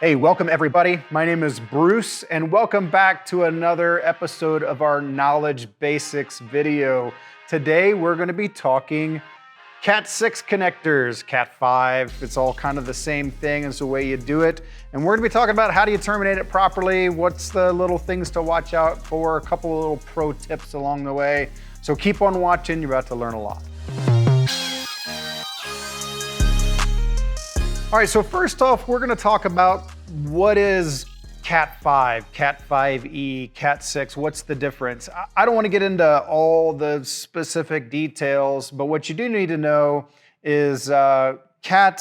Hey, welcome everybody. My name is Bruce and welcome back to another episode of our Knowledge Basics video. Today we're going to be talking Cat6 connectors, Cat5, it's all kind of the same thing as the way you do it. And we're going to be talking about how do you terminate it properly, what's the little things to watch out for, a couple of little pro tips along the way. So keep on watching, you're about to learn a lot. All right, so first off, we're gonna talk about what is Cat5, Cat5e, Cat6, what's the difference? I don't wanna get into all the specific details, but what you do need to know is Cat5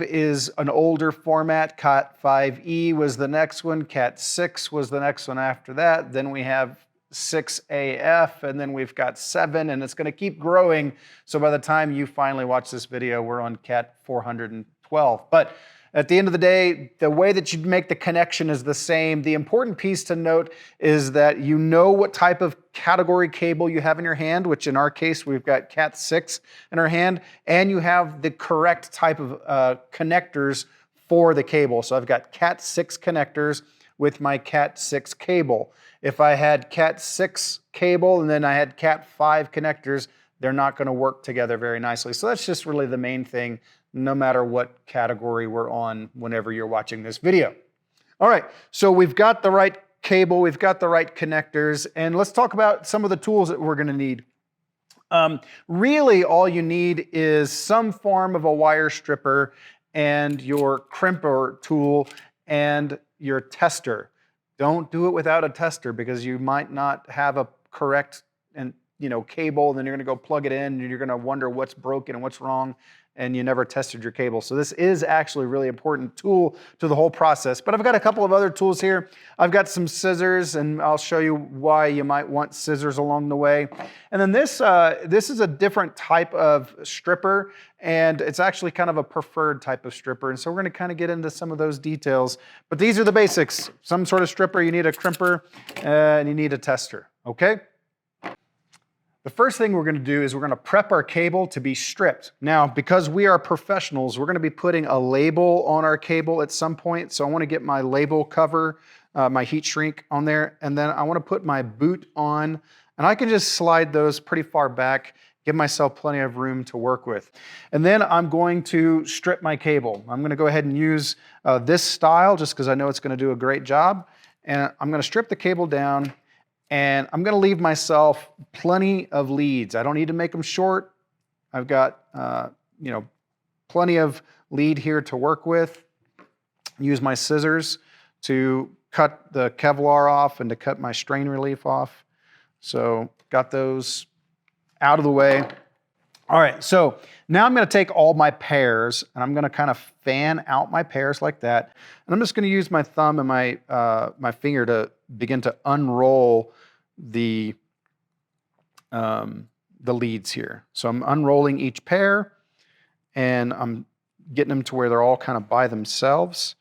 is an older format, Cat5e was the next one, Cat6 was the next one after that, then we have 6AF, and then we've got 7, and it's going to keep growing. So by the time you finally watch this video, we're on Cat 412. But at the end of the day, the way that you make the connection is the same. The important piece to note is that you know what type of category cable you have in your hand, which in our case, we've got Cat6 in our hand, and you have the correct type of connectors for the cable. So I've got Cat6 connectors with my Cat6 cable. If I had Cat6 cable and then I had Cat5 connectors, they're not going to work together very nicely. So that's just really the main thing, no matter what category we're on whenever you're watching this video. All right, so we've got the right cable, we've got the right connectors, and let's talk about some of the tools that we're going to need. Really, all you need is some form of a wire stripper and your crimper tool and your tester. Don't do it without a tester because you might not have a correct cable, and then you're going to go plug it in and you're going to wonder what's broken and what's wrong, and you never tested your cable. So this is actually a really important tool to the whole process. But I've got a couple of other tools here. I've got some scissors, and I'll show you why you might want scissors along the way. And then this is a different type of stripper, and it's actually kind of a preferred type of stripper. And so we're going to kind of get into some of those details. But these are the basics. Some sort of stripper, you need a crimper, and you need a tester, okay? The first thing we're going to do is we're going to prep our cable to be stripped. Now, because we are professionals, we're going to be putting a label on our cable at some point. So I want to get my label cover, my heat shrink on there, and then I want to put my boot on, and I can just slide those pretty far back, give myself plenty of room to work with. And then I'm going to strip my cable. I'm going to go ahead and use this style just because I know it's going to do a great job. And I'm going to strip the cable down, and I'm going to leave myself plenty of leads. I don't need to make them short. I've got plenty of lead here to work with. Use my scissors to cut the Kevlar off and to cut my strain relief off. So got those out of the way. All right, so now I'm going to take all my pairs and I'm going to kind of fan out my pairs like that. And I'm just going to use my thumb and my finger to begin to unroll the leads here. So I'm unrolling each pair and I'm getting them to where they're all kind of by themselves.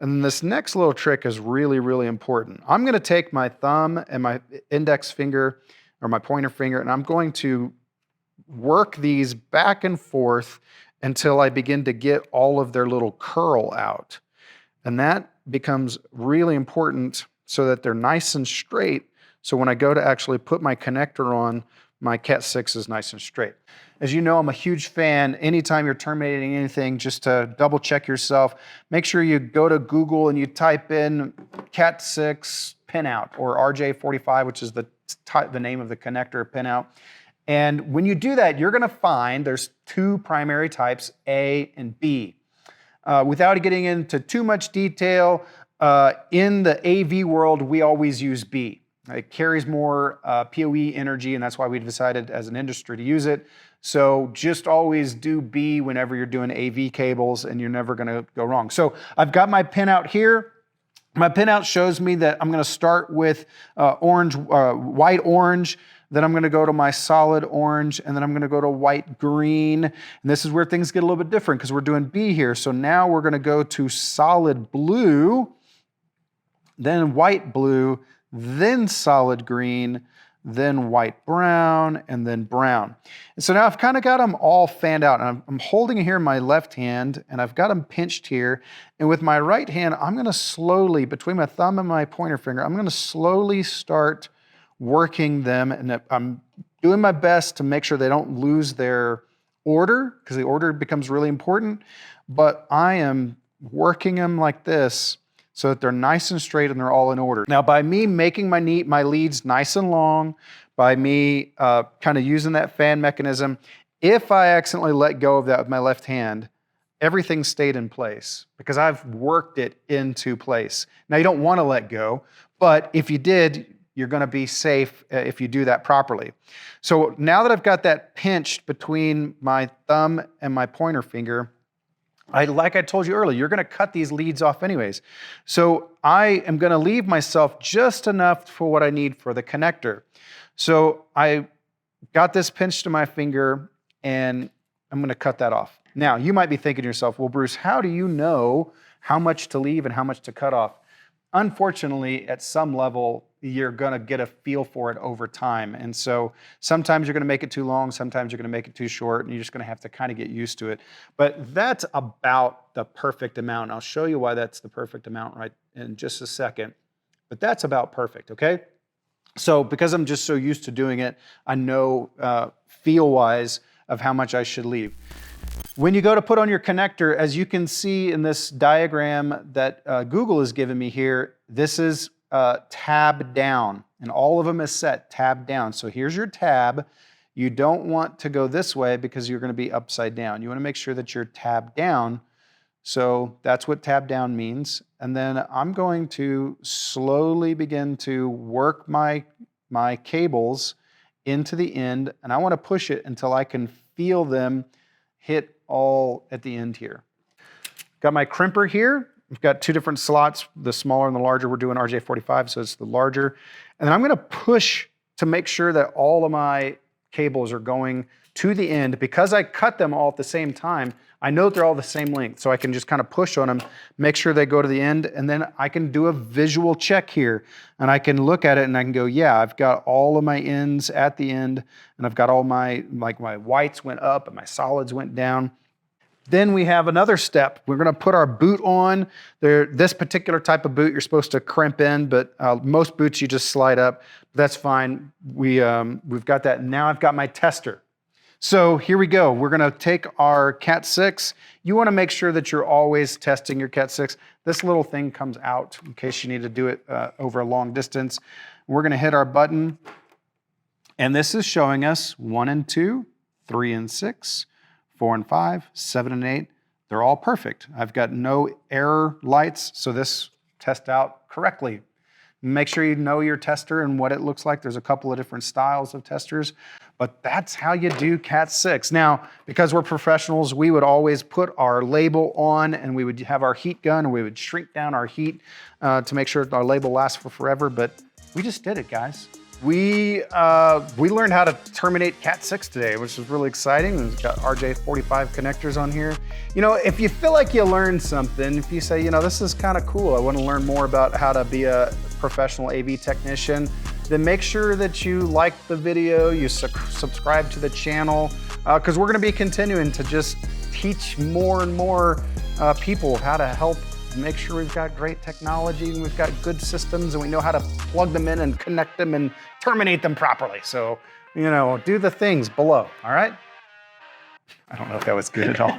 And this next little trick is really, really important. I'm going to take my thumb and my index finger or my pointer finger, and I'm going to work these back and forth until I begin to get all of their little curl out. And that becomes really important so that they're nice and straight. So when I go to actually put my connector on, my Cat6 is nice and straight. As you know, I'm a huge fan. Anytime you're terminating anything, just to double check yourself, make sure you go to Google and you type in Cat6 Pinout or RJ45, which is the name of the connector, Pinout. And when you do that, you're going to find there's two primary types, A and B. Without getting into too much detail, in the AV world, we always use B. It carries more PoE energy, and that's why we decided as an industry to use it. So just always do B whenever you're doing AV cables, and you're never going to go wrong. So I've got my pinout here. My pinout shows me that I'm going to start with white orange. Then I'm going to go to my solid orange, and then I'm going to go to white green. And this is where things get a little bit different because we're doing B here. So now we're going to go to solid blue, then white blue, then solid green, then white brown, and then brown. And so now I've kind of got them all fanned out. And I'm holding it here in my left hand, and I've got them pinched here. And with my right hand, I'm gonna slowly, between my thumb and my pointer finger, I'm gonna slowly start working them. And I'm doing my best to make sure they don't lose their order, because the order becomes really important. But I am working them like this so that they're nice and straight and they're all in order. Now, by me making my leads nice and long, by me kind of using that fan mechanism, if I accidentally let go of that with my left hand, everything stayed in place because I've worked it into place. Now, you don't want to let go, but if you did, you're going to be safe if you do that properly. So now that I've got that pinched between my thumb and my pointer finger, like I told you earlier, you're gonna cut these leads off anyways. So I am gonna leave myself just enough for what I need for the connector. So I got this pinched to my finger and I'm gonna cut that off. Now, you might be thinking to yourself, well, Bruce, how do you know how much to leave and how much to cut off? Unfortunately, at some level, you're gonna get a feel for it over time. And so sometimes you're gonna make it too long, sometimes you're gonna make it too short, and you're just gonna have to kind of get used to it. But that's about the perfect amount. I'll show you why that's the perfect amount right in just a second. But that's about perfect, okay? So because I'm just so used to doing it, I know feel-wise of how much I should leave. When you go to put on your connector, as you can see in this diagram that Google has given me here, this is tab down, and all of them is set tab down. So here's your tab. You don't want to go this way because you're going to be upside down. You want to make sure that you're tab down. So that's what tab down means. And then I'm going to slowly begin to work my cables into the end, and I want to push it until I can feel them hit all at the end here. Got my crimper here. We've got two different slots, the smaller and the larger. We're doing RJ45, so it's the larger. And then I'm gonna push to make sure that all of my cables are going to the end. Because I cut them all at the same time, I know that they're all the same length, so I can just kind of push on them, make sure they go to the end, and then I can do a visual check here. And I can look at it and I can go, yeah, I've got all of my ends at the end, and I've got all my, like my whites went up and my solids went down. Then we have another step. We're gonna put our boot on. This particular type of boot, you're supposed to crimp in, but most boots you just slide up. That's fine. We've got that. Now I've got my tester. So here we go. We're gonna take our Cat6. You wanna make sure that you're always testing your Cat6. This little thing comes out in case you need to do it over a long distance. We're gonna hit our button, and this is showing us 1 and 2, 3 and 6, 4 and 5, 7 and 8, they're all perfect. I've got no error lights, so this tests out correctly. Make sure you know your tester and what it looks like. There's a couple of different styles of testers, but that's how you do Cat6. Now, because we're professionals, we would always put our label on and we would have our heat gun and we would shrink down our heat to make sure our label lasts for forever, but we just did it, guys. We learned how to terminate Cat6 today, which is really exciting. We've got RJ45 connectors on here. You know, if you feel like you learned something, if you say, you know, this is kind of cool, I want to learn more about how to be a professional AV technician, then make sure that you like the video, you subscribe to the channel, because we're going to be continuing to just teach more and more people how to help make sure we've got great technology and we've got good systems and we know how to plug them in and connect them and terminate them properly. So, you know, do the things below, all right? I don't know if that was good at all.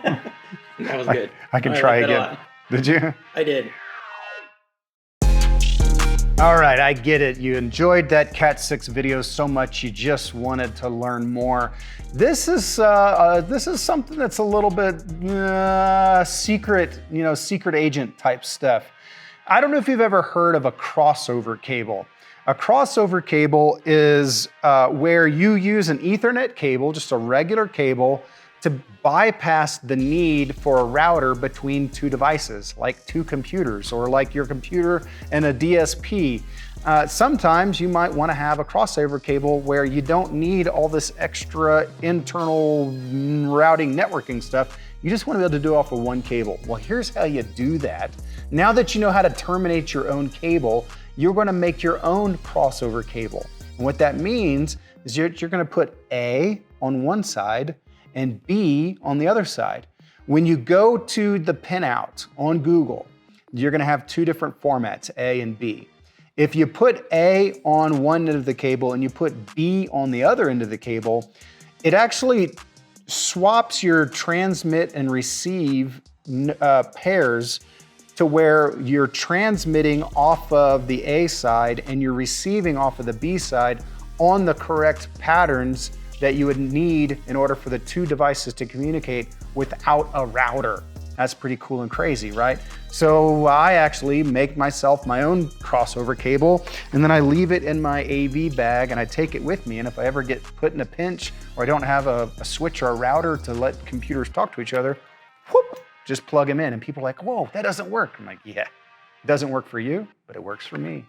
That was good. I can try again. Did you? I did. All right, I get it. You enjoyed that Cat6 video so much you just wanted to learn more. This is something that's a little bit secret, you know, secret agent type stuff. I don't know if you've ever heard of a crossover cable. A crossover cable is where you use an Ethernet cable, just a regular cable, to bypass the need for a router between two devices, like two computers, or like your computer and a DSP. Sometimes you might want to have a crossover cable where you don't need all this extra internal routing networking stuff. You just want to be able to do it off of one cable. Well, here's how you do that. Now that you know how to terminate your own cable, you're going to make your own crossover cable. And what that means is you're gonna put A on one side and B on the other side. When you go to the Pinout on Google, you're gonna have two different formats, A and B. If you put A on one end of the cable and you put B on the other end of the cable, it actually swaps your transmit and receive pairs to where you're transmitting off of the A side and you're receiving off of the B side on the correct patterns that you would need in order for the two devices to communicate without a router. That's pretty cool and crazy, right? So I actually make myself my own crossover cable, and then I leave it in my AV bag and I take it with me. And if I ever get put in a pinch or I don't have a switch or a router to let computers talk to each other, whoop, just plug them in. And people are like, whoa, that doesn't work. I'm like, yeah, it doesn't work for you, but it works for me.